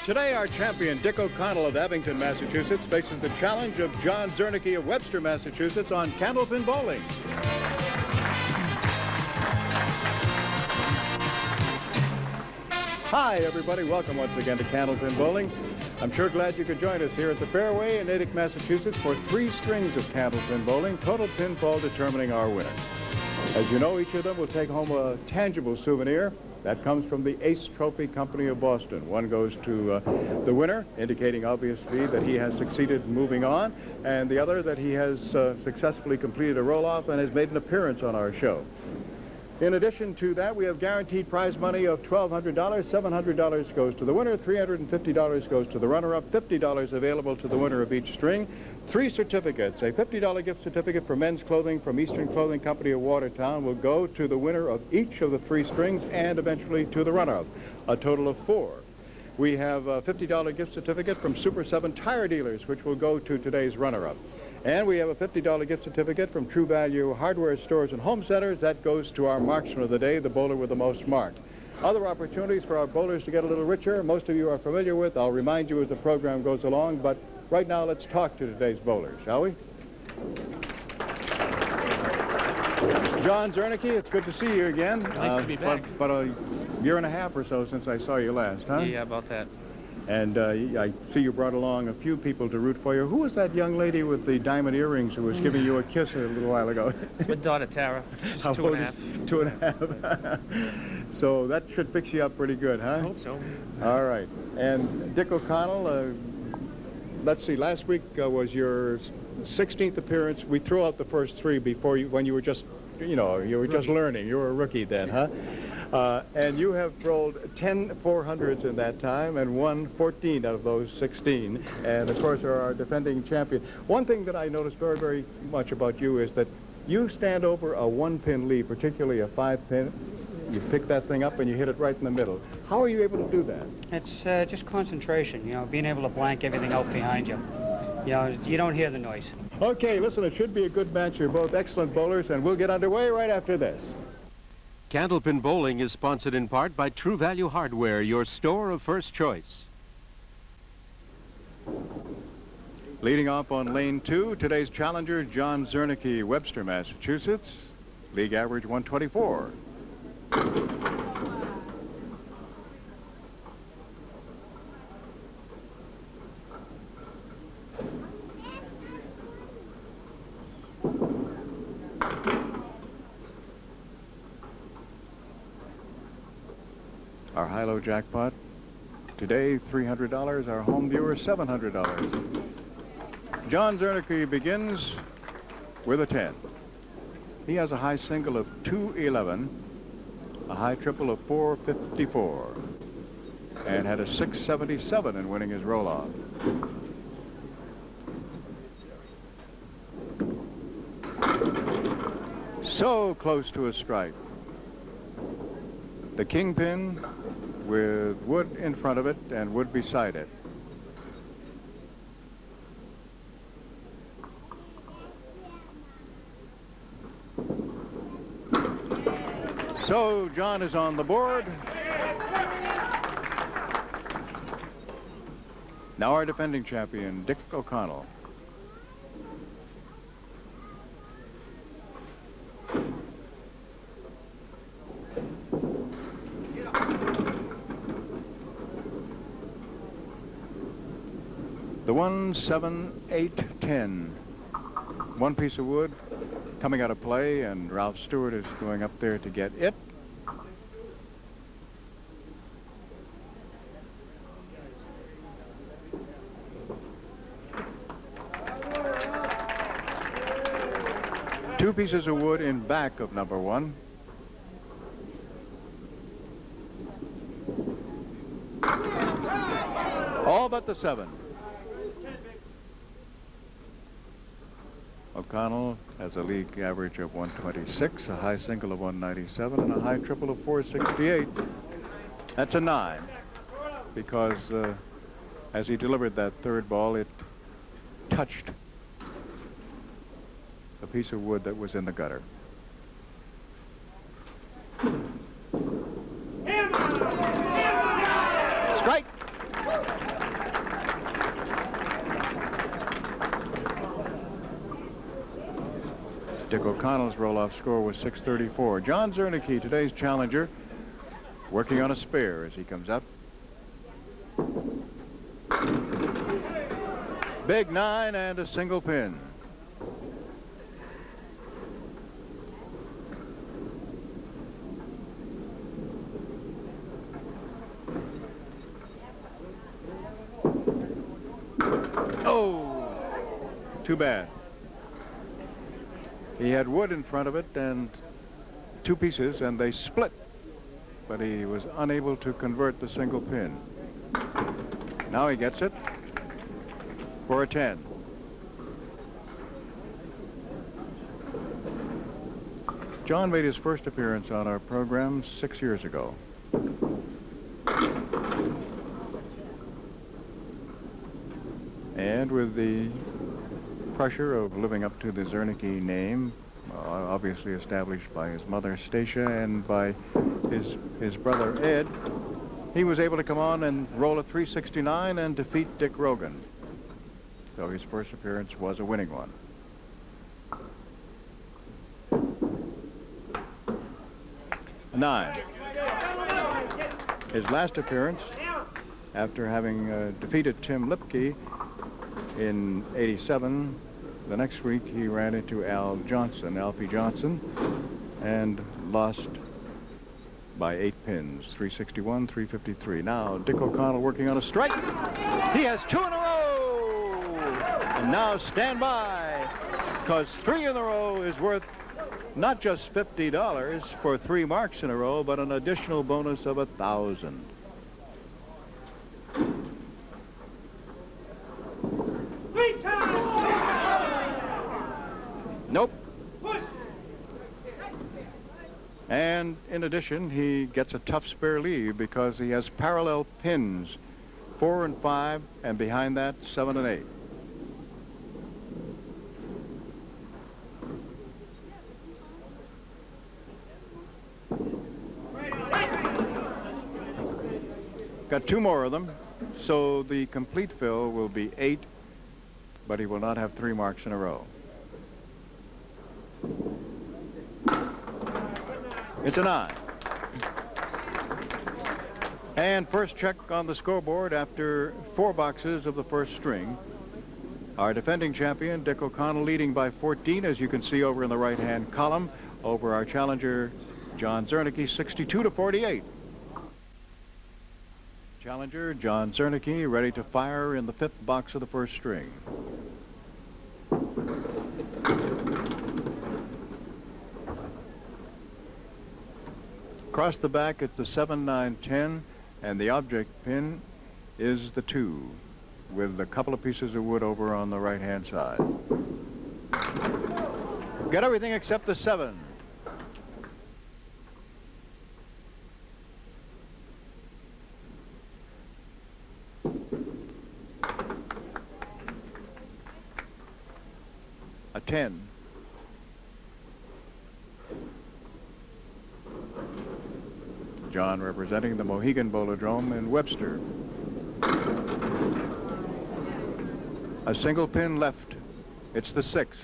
Today, our champion, Dick O'Connell of Abington, Massachusetts, faces the challenge of John Czernicki of Webster, Massachusetts, on Candlepin bowling. Hi, everybody. Welcome once again to Candlepin bowling. I'm sure glad you could join us here at the Fairway in Natick, Massachusetts, for 3 strings of Candlepin bowling, total pinfall determining our winner. As you know, each of them will take home a tangible souvenir. That comes from the Ace Trophy Company of Boston. One goes to the winner, indicating obviously that he has succeeded in moving on, and the other that he has successfully completed a roll-off and has made an appearance on our show. In addition to that, we have guaranteed prize money of $1,200. $700 goes to the winner, $350 goes to the runner-up, $50 available to the winner of each string. 3 certificates. A $50 gift certificate for men's clothing from Eastern Clothing Company of Watertown will go to the winner of each of the 3 strings and eventually to the runner-up, a total of 4. We have a $50 gift certificate from Super 7 Tire Dealers, which will go to today's runner-up. And we have a $50 gift certificate from True Value Hardware Stores and Home Centers. That goes to our marksman of the day, the bowler with the most marks. Other opportunities for our bowlers to get a little richer, most of you are familiar with. I'll remind you as the program goes along, but right now let's talk to today's bowlers, shall we? John Czernicki, it's good to see you again. Nice to be back. But a year and a half or so since I saw you last, huh? Yeah, about that. And I see you brought along a few people to root for you. Who was that young lady with the diamond earrings who was giving you a kiss a little while ago? It's my daughter, Tara. She's How 2.5. 2.5. So that should fix you up pretty good, huh? I hope so. All right. And Dick O'Connell, let's see, last week was your 16th appearance. We threw out the first 3 before you, when you were just, you know, you were just learning. You were a rookie then, huh? And you have rolled 10 400s in that time and won 14 out of those 16. And, of course, are our defending champion. One thing that I noticed very, very much about you is that you stand over a 1-pin lead, particularly a 5-pin. You pick that thing up and you hit it right in the middle. How are you able to do that? It's just concentration, you know, being able to blank everything out behind you. You know, you don't hear the noise. Okay, listen, it should be a good match. You're both excellent bowlers, and we'll get underway right after this. Candlepin Bowling is sponsored in part by True Value Hardware, your store of first choice. Leading off on lane 2, today's challenger, John Czernicki, Webster, Massachusetts. League average 124. Our high-low jackpot today, $300. Our home viewer, $700. John Czernicki begins with a 10. He has a high single of 211, a high triple of 454, and had a 677 in winning his roll-off. So close to a strike. The kingpin with wood in front of it and wood beside it. So John is on the board. Now our defending champion, Dick O'Connell. The 1, 7, 8, 10. One piece of wood coming out of play, and Ralph Stewart is going up there to get it. Two pieces of wood in back of number 1. All but the 7. O'Connell has a league average of 126, a high single of 197, and a high triple of 468. That's a 9, because as he delivered that third ball, it touched a piece of wood that was in the gutter. Strike! Dick O'Connell's roll-off score was 634. John Czernicki, today's challenger, working on a spare as he comes up. Big 9 and a single pin. Oh, too bad. He had wood in front of it and two pieces, and they split, but he was unable to convert the single pin. Now he gets it for a 10. John made his first appearance on our program 6 years ago. And with the pressure of living up to the Czernicki name, obviously established by his mother Stacia and by his brother Ed, he was able to come on and roll a 369 and defeat Dick Rogan. So his first appearance was a winning one. A 9. His last appearance, after having defeated Tim Lipke in '87, the next week he ran into Alfie Johnson, and lost by 8 pins, 361, 353. Now Dick O'Connell working on a strike. He has 2 in a row. And now stand by, because 3 in a row is worth not just $50 for 3 marks in a row, but an additional bonus of $1,000. Nope. And in addition, he gets a tough spare lead because he has parallel pins, 4 and 5, and behind that, 7 and 8. Got 2 more of them, so the complete fill will be 8, but he will not have 3 marks in a row. It's a 9. And first check on the scoreboard after 4 boxes of the first string. Our defending champion, Dick O'Connell, leading by 14, as you can see over in the right-hand column, over our challenger, John Czernicki, 62-48. Challenger, John Czernicki, ready to fire in the 5th box of the first string. Across the back, it's the 7, 9, 10, and the object pin is the 2, with a couple of pieces of wood over on the right-hand side. Got everything except the 7. A 10. John representing the Mohegan Bolodrome in Webster. A single pin left. It's the 6.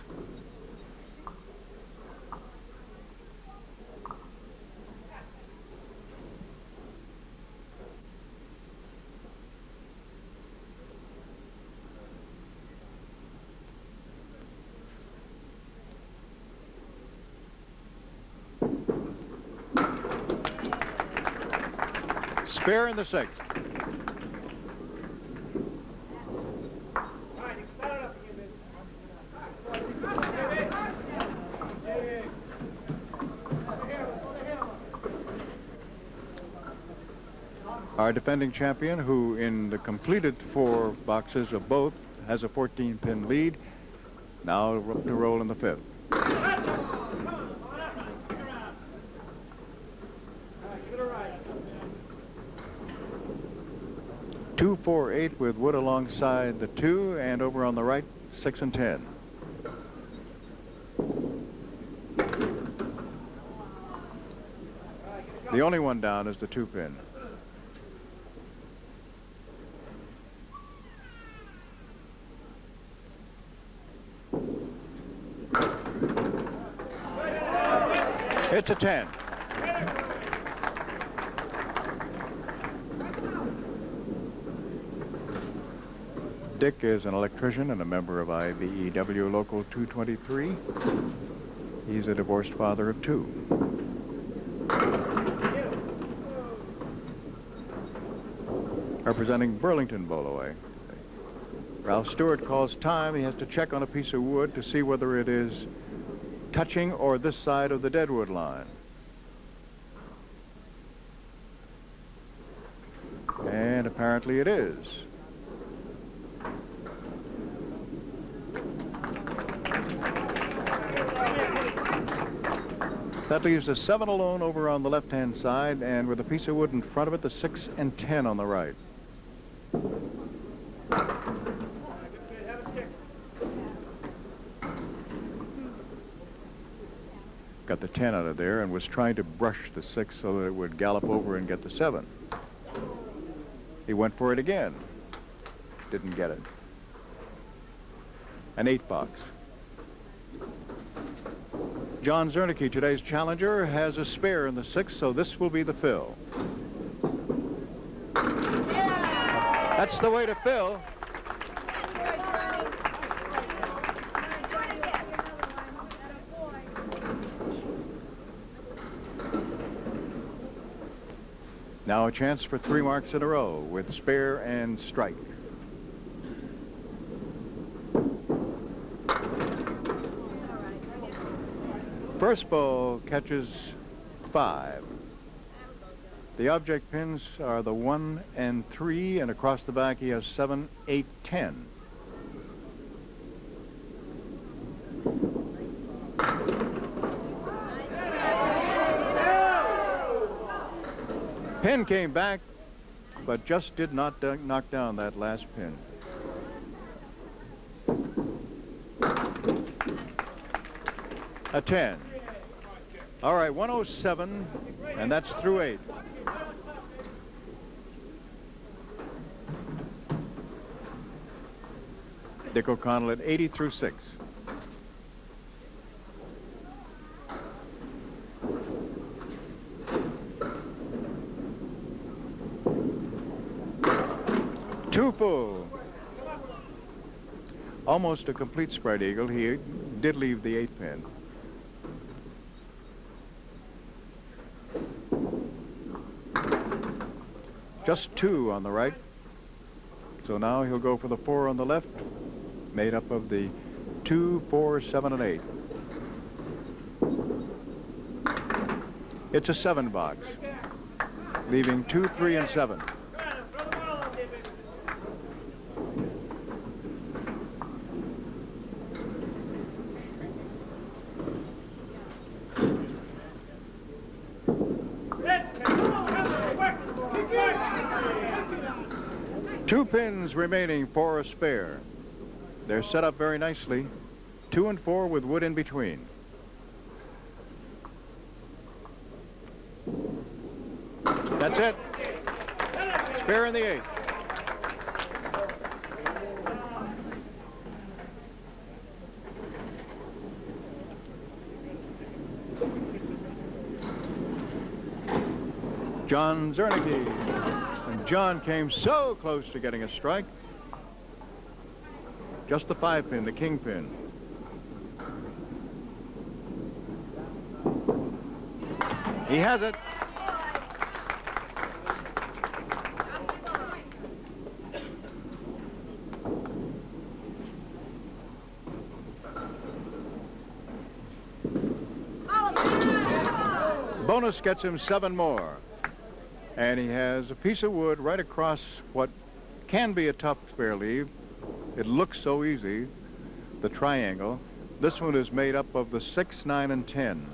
Spare in the 6th. Our defending champion, who in the completed 4 boxes of both has a 14-pin lead, now to roll in the 5th. 2, 4, 8 with wood alongside the 2, and over on the right, 6 and 10. The only one down is the 2-pin. It's a 10. Dick is an electrician and a member of IBEW Local 223. He's a divorced father of 2. Representing Burlington Bowlaway. Ralph Stewart calls time. He has to check on a piece of wood to see whether it is touching or this side of the deadwood line. And apparently it is. That leaves the 7 alone over on the left-hand side, and with a piece of wood in front of it, the 6 and 10 on the right. Got the 10 out of there and was trying to brush the 6 so that it would gallop over and get the 7. He went for it again. Didn't get it. An 8 box. John Czernicki, today's challenger, has a spare in the 6, so this will be the fill. That's the way to fill. Now a chance for 3 marks in a row with spare and strike. First ball catches 5. The object pins are the 1 and 3, and across the back he has 7, 8, 10. Pin came back, but just did not knock down that last pin. A 10. All right, 107, and that's through 8. Dick O'Connell at 80 through 6. Two full. Almost a complete spread eagle. He did leave the 8 pin. Just 2 on the right. So now he'll go for the 4 on the left, made up of the 2, 4, 7, and 8. It's a 7 box, leaving 2, 3, and 7. Two pins remaining for a spare. They're set up very nicely. 2 and 4 with wood in between. That's it. Spare in the 8. John Czernicki. And John came so close to getting a strike. Just the 5 pin, the king pin. He has it. Bonus gets him 7 more. And he has a piece of wood right across what can be a tough spare leave. It looks so easy, the triangle. This one is made up of the 6, 9, and 10.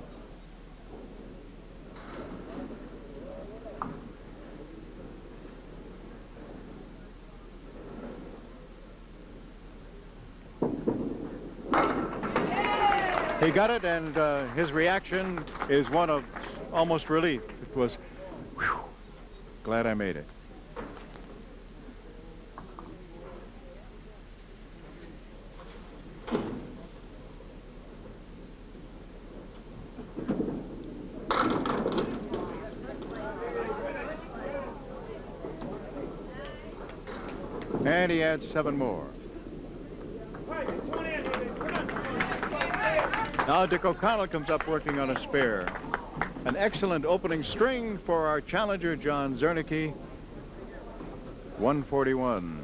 He got it, and his reaction is one of almost relief. It was, whew, glad I made it. And he adds 7 more. Now Dick O'Connell comes up working on a spare. An excellent opening string for our challenger, John Czernicki. 141.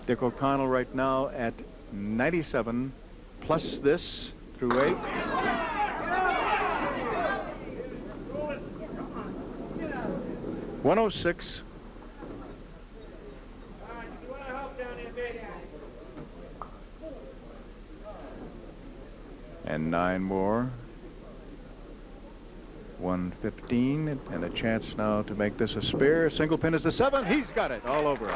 Dick O'Connell right now at 97, plus this through 8. $106. And 9 more. 115, and a chance now to make this a spare. Single pin is the 7. He's got it all over it.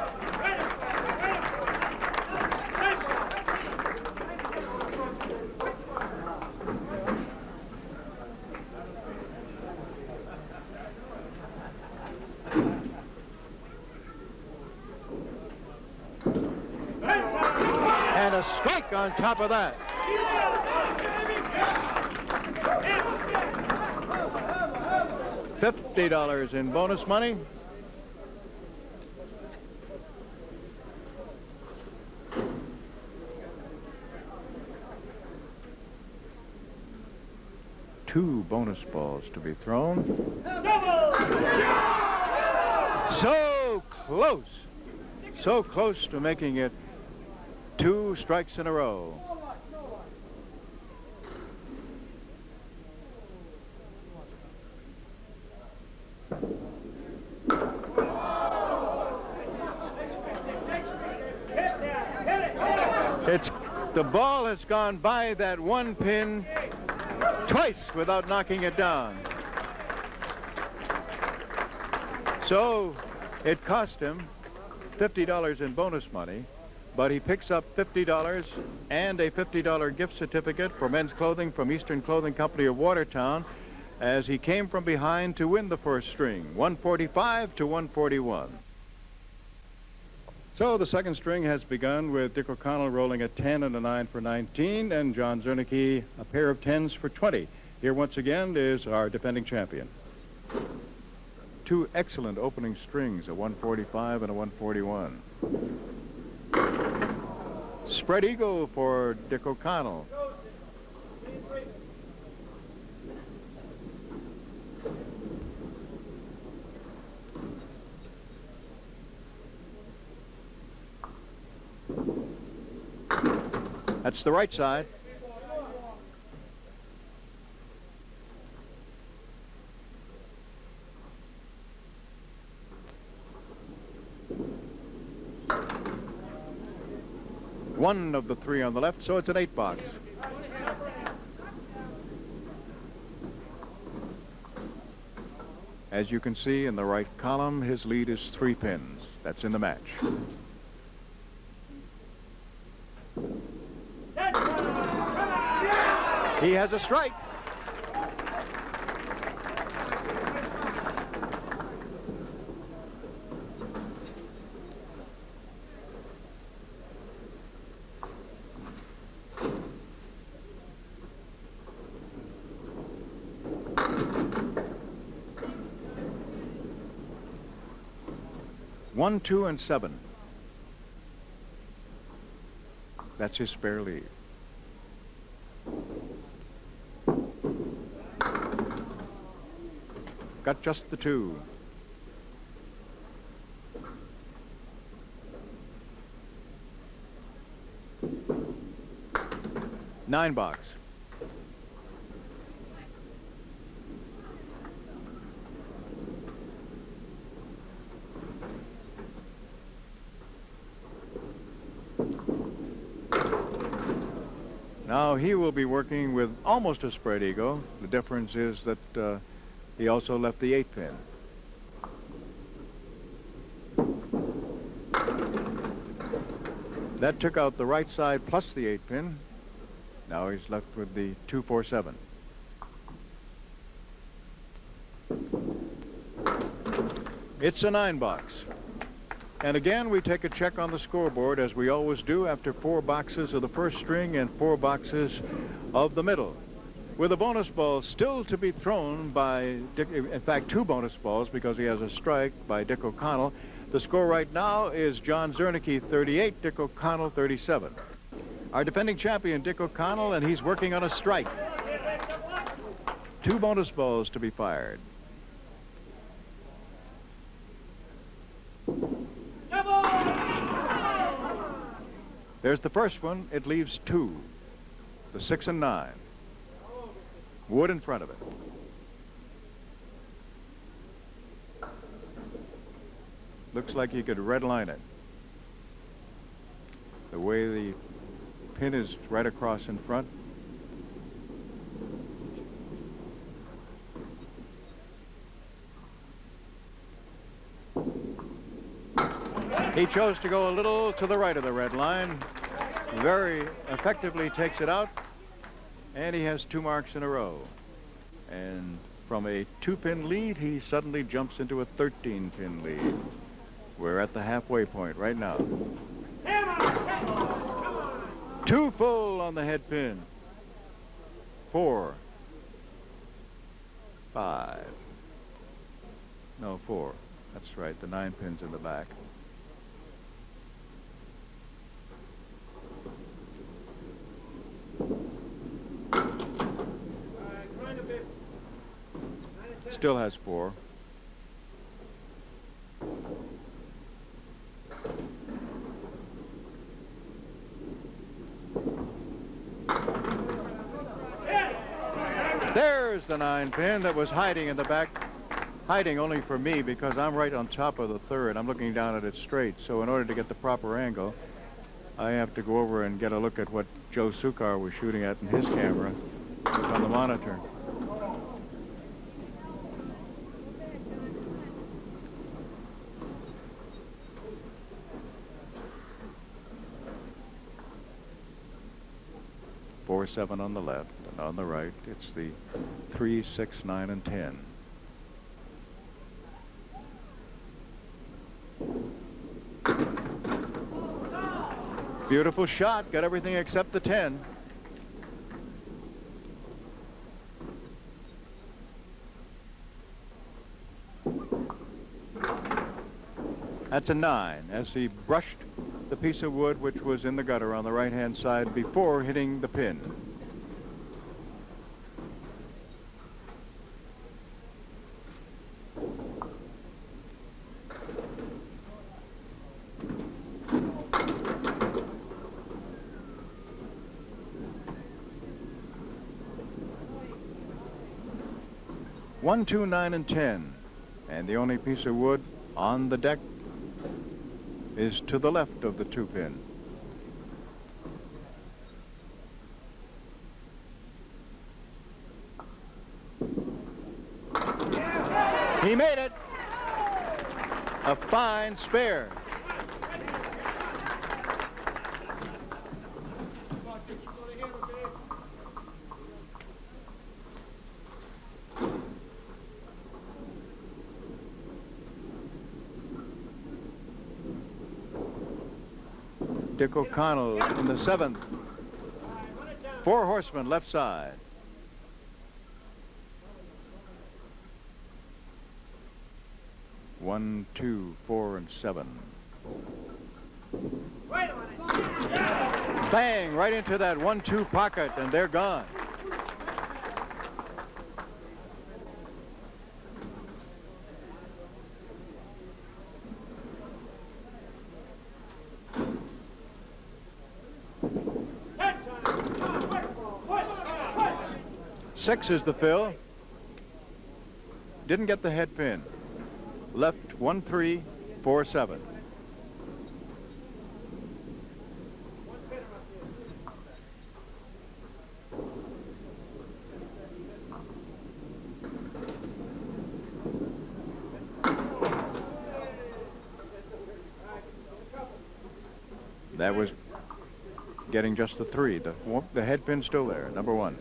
And a strike on top of that. $50 in bonus money. Two bonus balls to be thrown. So close. So close to making it 2 strikes in a row. The ball has gone by that 1 pin twice without knocking it down. So it cost him $50 in bonus money, but he picks up $50 and a $50 gift certificate for men's clothing from Eastern Clothing Company of Watertown, as he came from behind to win the first string, 145 to 141. So the second string has begun with Dick O'Connell rolling a 10 and a 9 for 19, and John Czernicki a pair of 10s for 20. Here once again is our defending champion. 2 excellent opening strings, a 145 and a 141. Spread eagle for Dick O'Connell. That's the right side. One of the 3 on the left, so it's an 8 box. As you can see in the right column, his lead is 3 pins. That's in the match. He has a strike. One, 2, and 7. That's his spare lead. Got just the 2. Nine box. Now he will be working with almost a spread eagle. The difference is that he also left the 8 pin. That took out the right side plus the 8 pin. Now he's left with the 2-4-7. It's a 9 box. And again, we take a check on the scoreboard, as we always do after 4 boxes of the first string and 4 boxes of the middle. With a bonus ball still to be thrown by Dick, in fact, 2 bonus balls because he has a strike by Dick O'Connell. The score right now is John Czernicki 38, Dick O'Connell 37. Our defending champion, Dick O'Connell, and he's working on a strike. 2 bonus balls to be fired. There's the first one. It leaves 2. The 6 and 9. Wood in front of it. Looks like he could redline it. The way the pin is right across in front. He chose to go a little to the right of the red line. Very effectively takes it out. And he has 2 marks in a row. And from a 2-pin lead, he suddenly jumps into a 13-pin lead. We're at the halfway point right now. 2 full on the head pin. 4. 5. No, 4. That's right, the 9 pins in the back. Still has 4. There's the 9 pin that was hiding in the back. Hiding only for me because I'm right on top of the 3rd. I'm looking down at it straight. So in order to get the proper angle, I have to go over and get a look at what Joe Sukar was shooting at in his camera on the monitor. Four, 7 on the left, and on the right, it's the 3, 6, 9, and 10. Beautiful shot, got everything except the 10. That's a 9, as he brushed the piece of wood which was in the gutter on the right-hand side before hitting the pin. One, 2, 9, and 10. And the only piece of wood on the deck is to the left of the 2-pin. He made it. A fine spare. Dick O'Connell in the 7th. 4 horsemen left side. One, 2, 4, and 7. Bang! Right into that 1-2 pocket, and they're gone. Six is the fill. Didn't get the head pin. Left 1, 3, 4, 7. That was getting just the 3. The head pin's still there, number 1.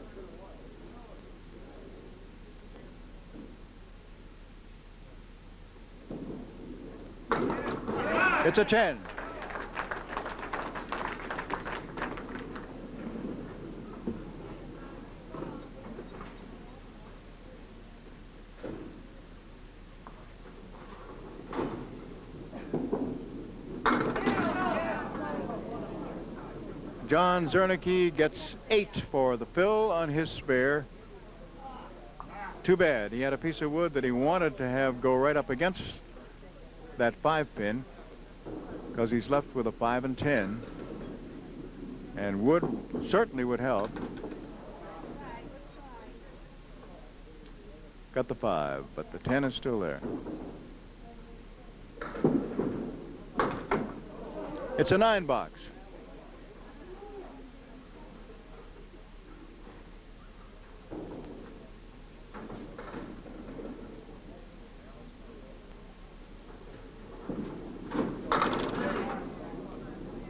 It's a 10. John Czernicki gets 8 for the fill on his spare. Too bad. He had a piece of wood that he wanted to have go right up against that 5-pin because he's left with a 5 and 10. And wood certainly would help. Got the 5, but the 10 is still there. It's a 9 box.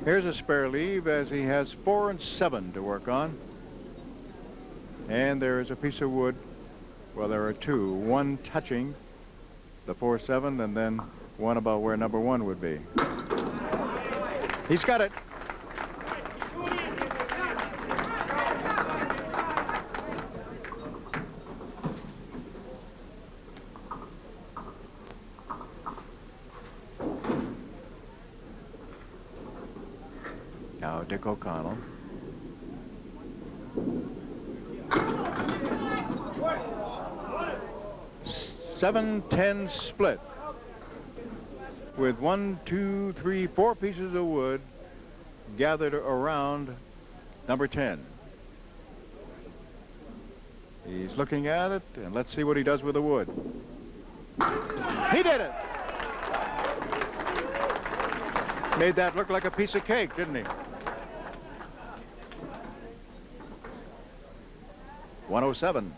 Here's a spare leave as he has 4 and 7 to work on. And there is a piece of wood. Well, there are 2. One touching the 4-7 and then one about where number 1 would be. He's got it. Now Dick O'Connell. $7-10 split with 1, 2, 3, 4 pieces of wood gathered around number 10. He's looking at it, and let's see what he does with the wood. He did it! Made that look like a piece of cake, didn't he? 107.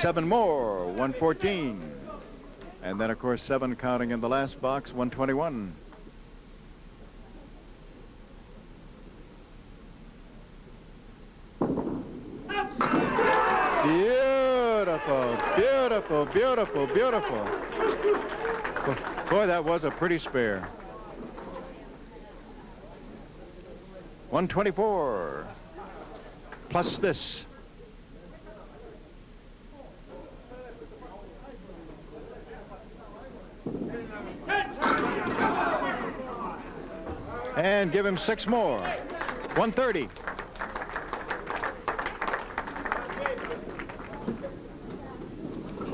Seven more, 114. And then, of course, 7 counting in the last box, 121. Beautiful, beautiful, beautiful, beautiful. Boy, that was a pretty spare. 124. Plus this. And give him 6 more. 130.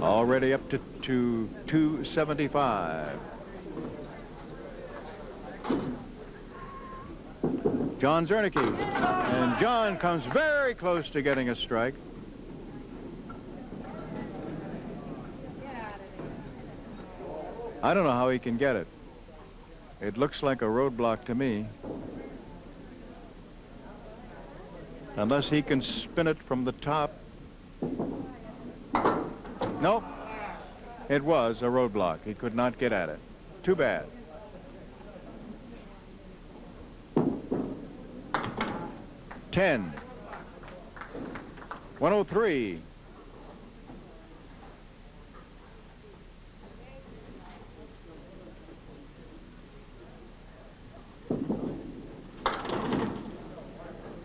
Already up to 275. John Czernicki. And John comes very close to getting a strike. I don't know how he can get it. It looks like a roadblock to me. Unless he can spin it from the top. Nope. It was a roadblock. He could not get at it. Too bad. $10. 103.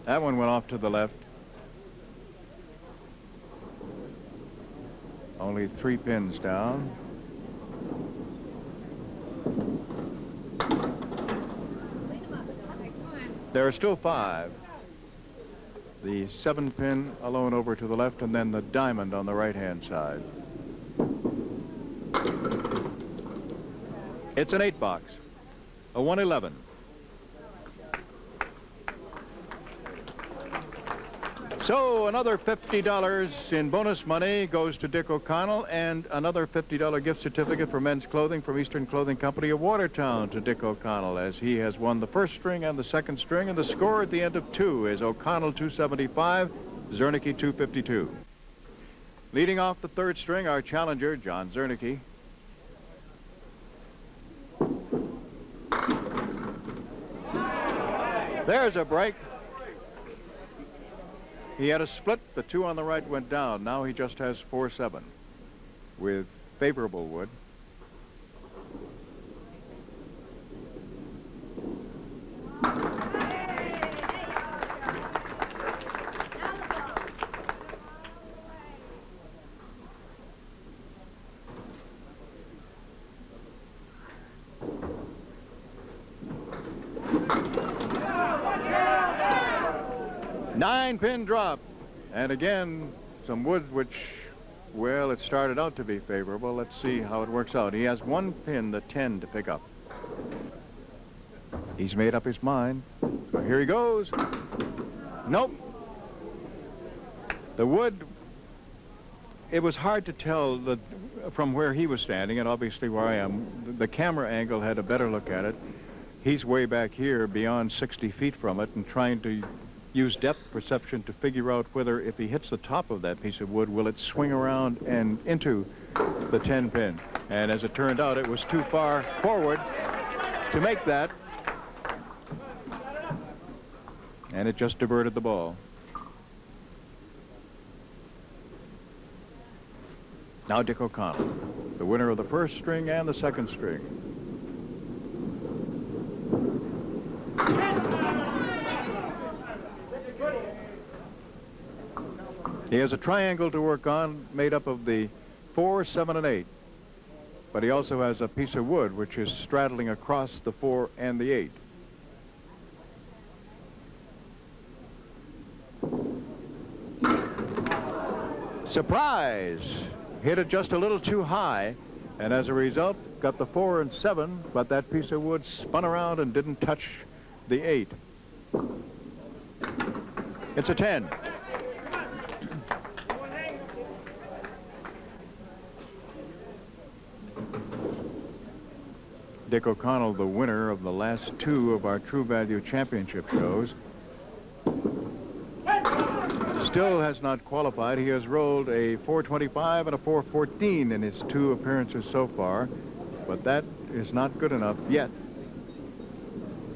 That one went off to the left. Only 3 pins down. There are still 5. The 7-pin alone over to the left, and then the diamond on the right-hand side. It's an 8 box, a 111. So another $50 in bonus money goes to Dick O'Connell, and another $50 gift certificate for men's clothing from Eastern Clothing Company of Watertown to Dick O'Connell, as he has won the first string and the second string, and the score at the end of 2 is O'Connell 275, Czernicki 252. Leading off the 3rd string, our challenger, John Czernicki. There's a break. He had a split. The 2 on the right went down. Now he just has 4-7 with favorable wood. 9-pin drop. And again, some wood which, well, it started out to be favorable. Let's see how it works out. He has 1 pin, the 10, to pick up. He's made up his mind. So here he goes. Nope. The wood, it was hard to tell from where he was standing, and obviously where I am. The camera angle had a better look at it. He's way back here beyond 60 feet from it and trying to use depth perception to figure out whether if he hits the top of that piece of wood, will it swing around and into the 10 pin. And as it turned out, it was too far forward to make that. And it just diverted the ball. Now Dick O'Connell, the winner of the first string and the second string. He has a triangle to work on made up of the 4, 7, and 8. But he also has a piece of wood which is straddling across the 4 and the 8. Surprise! Hit it just a little too high, and as a result, got the 4 and 7, but that piece of wood spun around and didn't touch the 8. It's a 10. Dick O'Connell, the winner of the last 2 of our True Value Championship shows, still has not qualified. He has rolled a 425 and a 414 in his 2 appearances so far, but that is not good enough yet.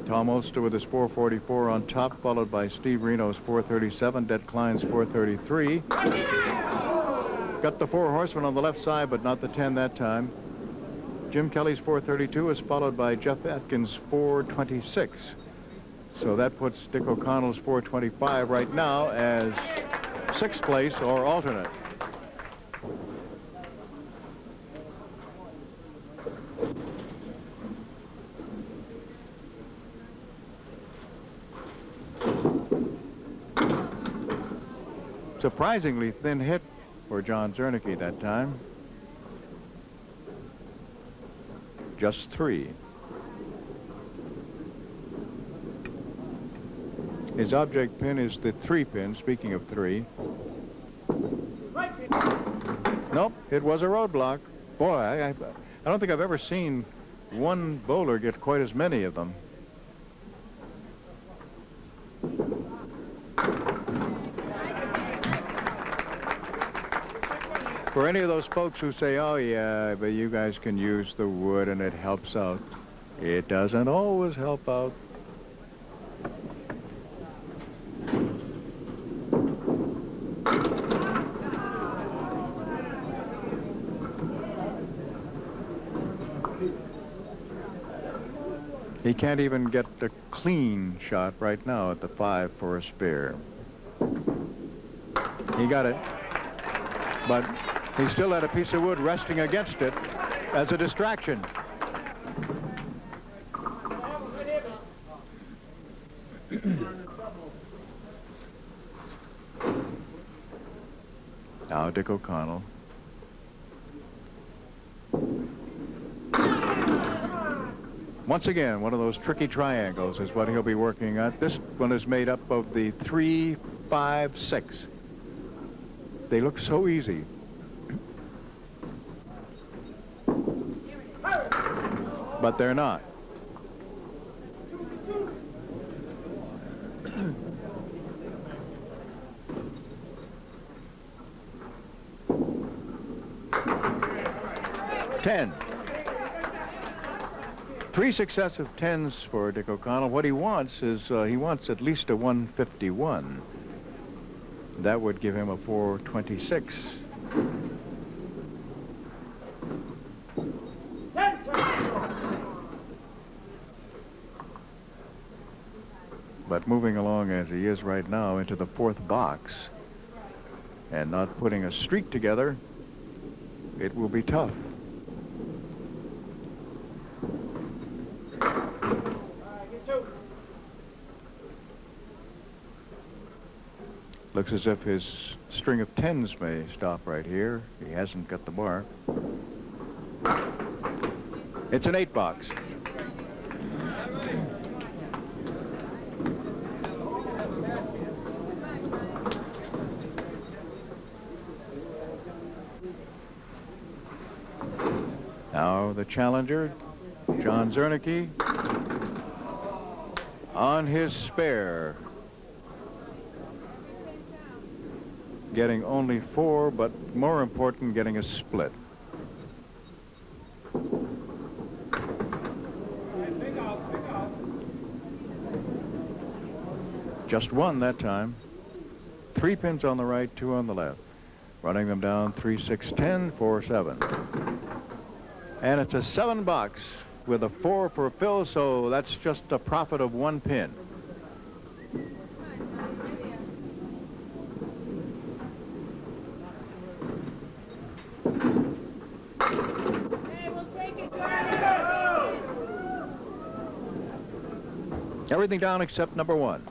Tom Ulster with his 444 on top, followed by Steve Reno's 437, Det Klein's 433. Got the 4 horsemen on the left side, but not the 10 that time. Jim Kelly's 432 is followed by Jeff Atkins' 426. So that puts Dick O'Connell's 425 right now as 6th place or alternate. Surprisingly thin hit for John Czernicki that time. Just 3. His object pin is the 3 pin, speaking of 3. Nope, it was a roadblock. Boy, I don't think I've ever seen one bowler get quite as many of them. For any of those folks who say, oh yeah, but you guys can use the wood and it helps out, it doesn't always help out. He can't even get a clean shot right now at the 5 for a spare. He got it, but he still had a piece of wood resting against it as a distraction. Now Dick O'Connell. Once again, one of those tricky triangles is what he'll be working at. This one is made up of the 3, 5, 6. They look so easy. But they're not. Ten. 3 successive 10s for Dick O'Connell. What he wants is he wants at least a 151. That would give him a 426. But moving along as he is right now into the 4th box and not putting a streak together, it will be tough. Looks as if his string of 10s may stop right here. He hasn't got the bar. It's an 8-box. Now the challenger, John Czernicki, on his spare. Getting only 4, but more important, getting a split. Just 1 that time. 3 pins on the right, 2 on the left. Running them down 3, 6, 10, 4, 7. And it's a 7-box with a 4 per fill, so that's just a profit of 1 pin. Everything down except number 1.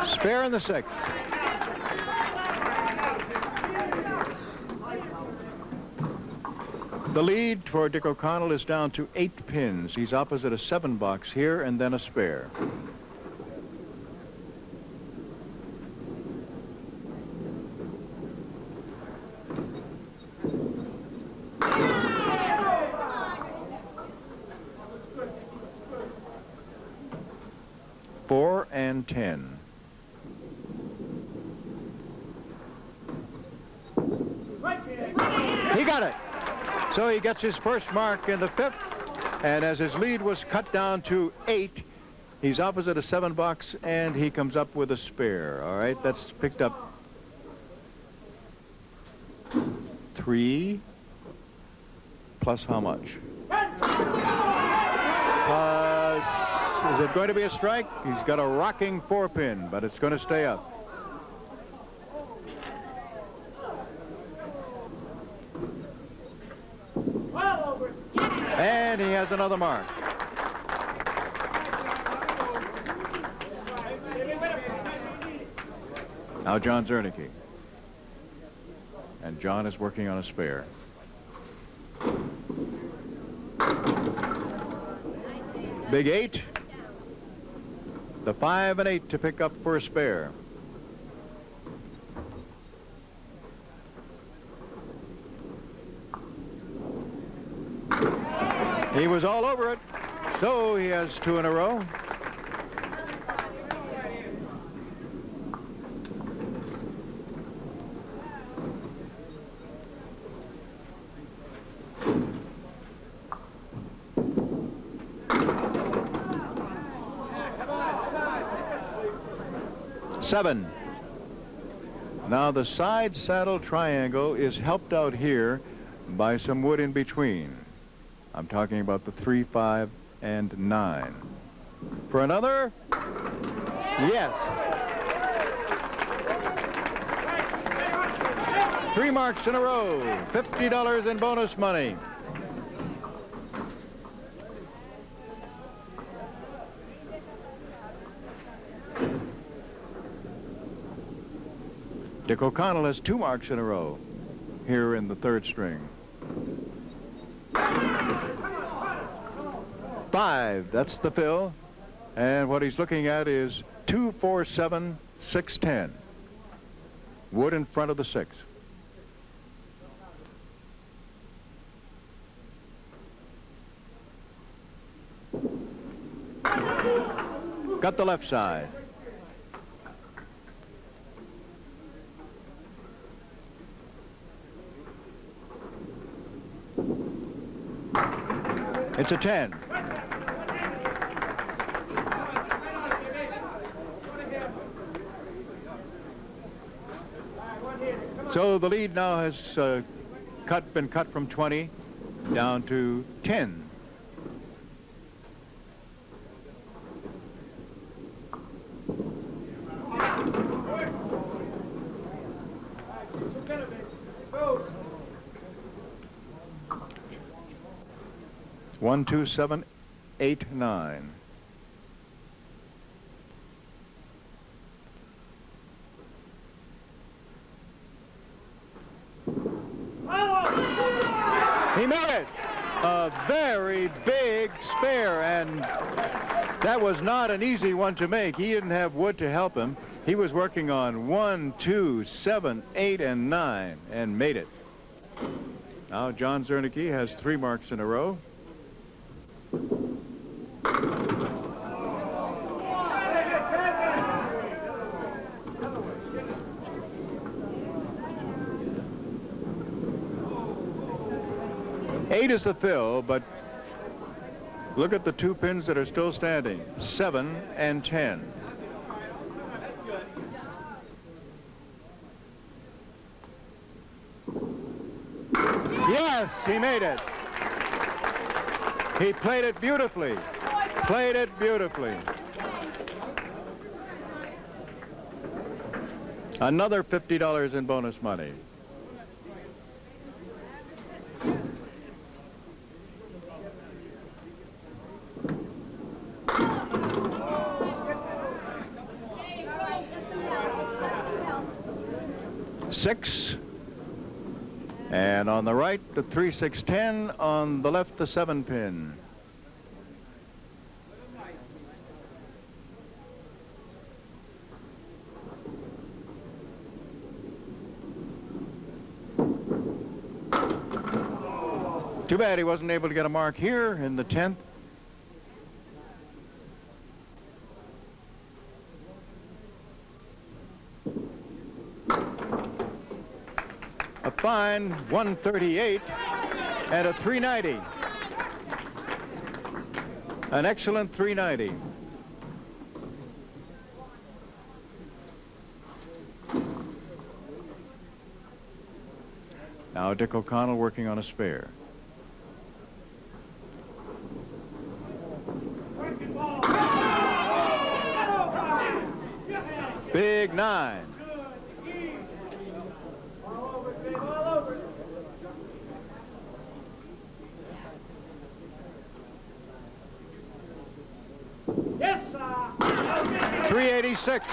Spare in the 6th. The lead for Dick O'Connell is down to 8 pins. He's opposite a 7-box here and then a spare. Four and 10. He got it. So he gets his first mark in the 5th, and as his lead was cut down to 8, he's opposite a 7-box, and he comes up with a spare. All right, that's picked up 3 plus how much? Is it going to be a strike? He's got a rocking 4-pin, but it's going to stay up. And he has another mark. Now John Czernicki. And John is working on a spare. Big 8. The 5 and 8 to pick up for a spare. He was all over it, so he has 2 in a row. Seven. Now the side saddle triangle is helped out here by some wood in between. I'm talking about the 3, 5, and 9. For another? Yes. 3 marks in a row. $50 in bonus money. Dick O'Connell has 2 marks in a row here in the 3rd string. 5, that's the fill. And what he's looking at is 2, 4, 7, 6, 10. Wood in front of the 6. Got the left side. It's a 10. So the lead now has been cut from 20 down to 10. 1, 2, 7, 8, 9. He made it! A very big spare, and that was not an easy one to make. He didn't have wood to help him. He was working on 1, 2, 7, 8, and 9, and made it. Now John Czernicki has 3 marks in a row. Eight is the fill, but look at the 2 pins that are still standing, 7 and 10. Yes, he made it. He played it beautifully. Played it beautifully. Another $50 in bonus money. Six, and on the right the 3, 6, 10, on the left the 7 pin. Too bad he wasn't able to get a mark here in the 10th. A fine 138 and a 390. An excellent 390. Now Dick O'Connell working on a spare. Big 9. Yes, sir. 386.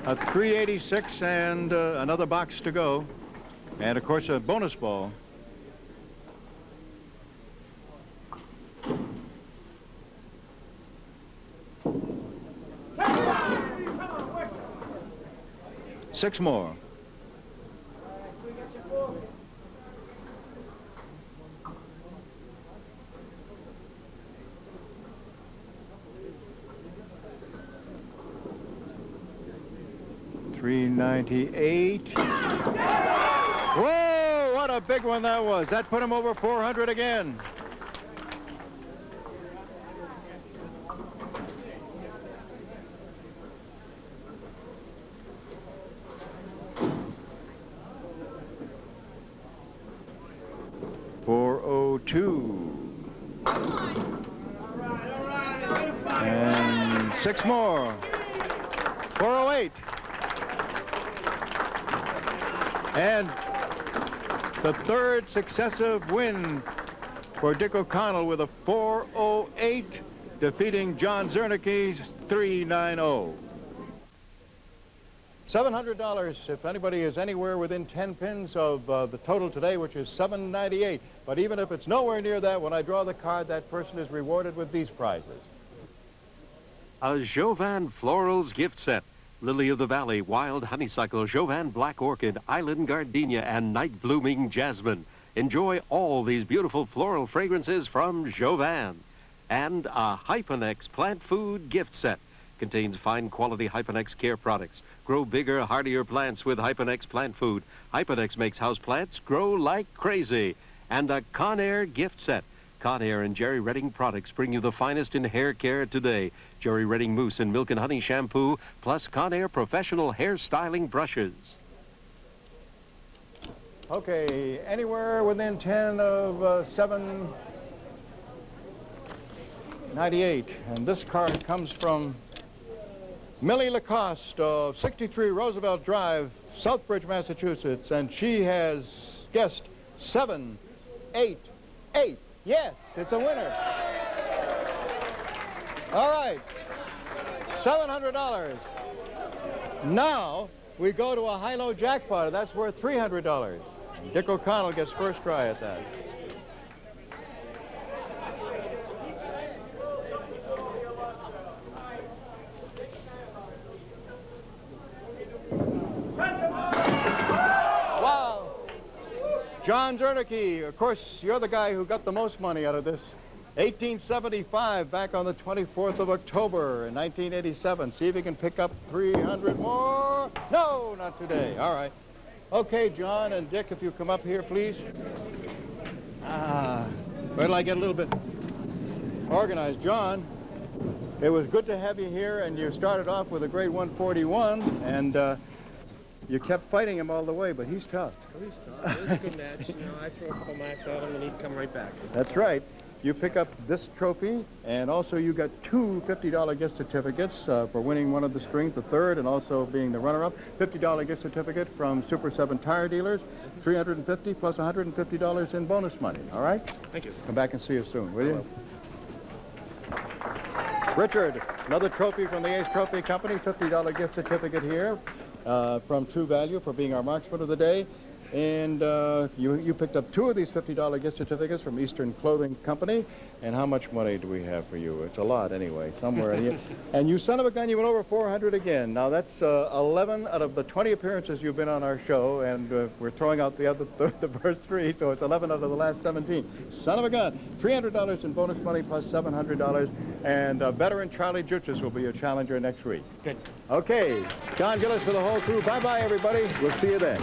A 386 and another box to go. And of course a bonus ball. Six more. $398. Whoa, what a big one that was. That put him over 400 again. And 6 more. 408. And the 3rd successive win for Dick O'Connell with a 408, defeating John Czernicki's 390. $700 if anybody is anywhere within 10 pins of the total today, which is $798. But even if it's nowhere near that, when I draw the card, that person is rewarded with these prizes. A Jovan Florals gift set. Lily of the Valley, Wild Honeysuckle, Jovan Black Orchid, Island Gardenia, and Night Blooming Jasmine. Enjoy all these beautiful floral fragrances from Jovan. And a Hyponex plant food gift set. Contains fine quality Hyponex care products. Grow bigger, hardier plants with Hyponex plant food. Hyponex makes house plants grow like crazy. And a Conair gift set. Conair and Jerry Redding products bring you the finest in hair care today. Jerry Redding Mousse and Milk and Honey shampoo, plus Conair professional hair styling brushes. Okay, anywhere within 10 of 798. And this card comes from Millie Lacoste of 63 Roosevelt Drive, Southbridge, Massachusetts. And she has guessed 7 8. 8. Yes, it's a winner. All right. $700. Now we go to a high-low jackpot. That's worth $300. Dick O'Connell gets first try at that. Wow. John Czernicki, of course, you're the guy who got the most money out of this. 1875, back on the 24th of October in 1987. See if you can pick up 300 more. No, not today. All right. Okay, John and Dick, if you come up here, please. Wait till I get a little bit organized. John, it was good to have you here, and you started off with a grade 141, and you kept fighting him all the way, but he's tough. He's tough. It was a good match. You know, I threw a couple marks at him, and he'd come right back. That's right. You pick up this trophy, and also you got 2 $50 gift certificates for winning one of the strings, the third, and also being the runner-up. $50 gift certificate from Super 7 Tire Dealers, $350 plus $150 in bonus money. All right? Thank you. Come back and see us soon, will you? Richard, another trophy from the Ace Trophy Company, $50 gift certificate here from True Value for being our marksman of the day. And you picked up 2 of these $50 gift certificates from Eastern Clothing Company. And how much money do we have for you? It's a lot anyway, somewhere in here. And you son of a gun, you went over 400 again. Now that's 11 out of the 20 appearances you've been on our show, and we're throwing out the other the first 3, so it's 11 out of the last 17. Son of a gun, $300 in bonus money plus $700, and veteran Charlie Jutras will be your challenger next week. Good. Okay, John Gillis for the whole crew. Bye-bye, everybody. We'll see you then.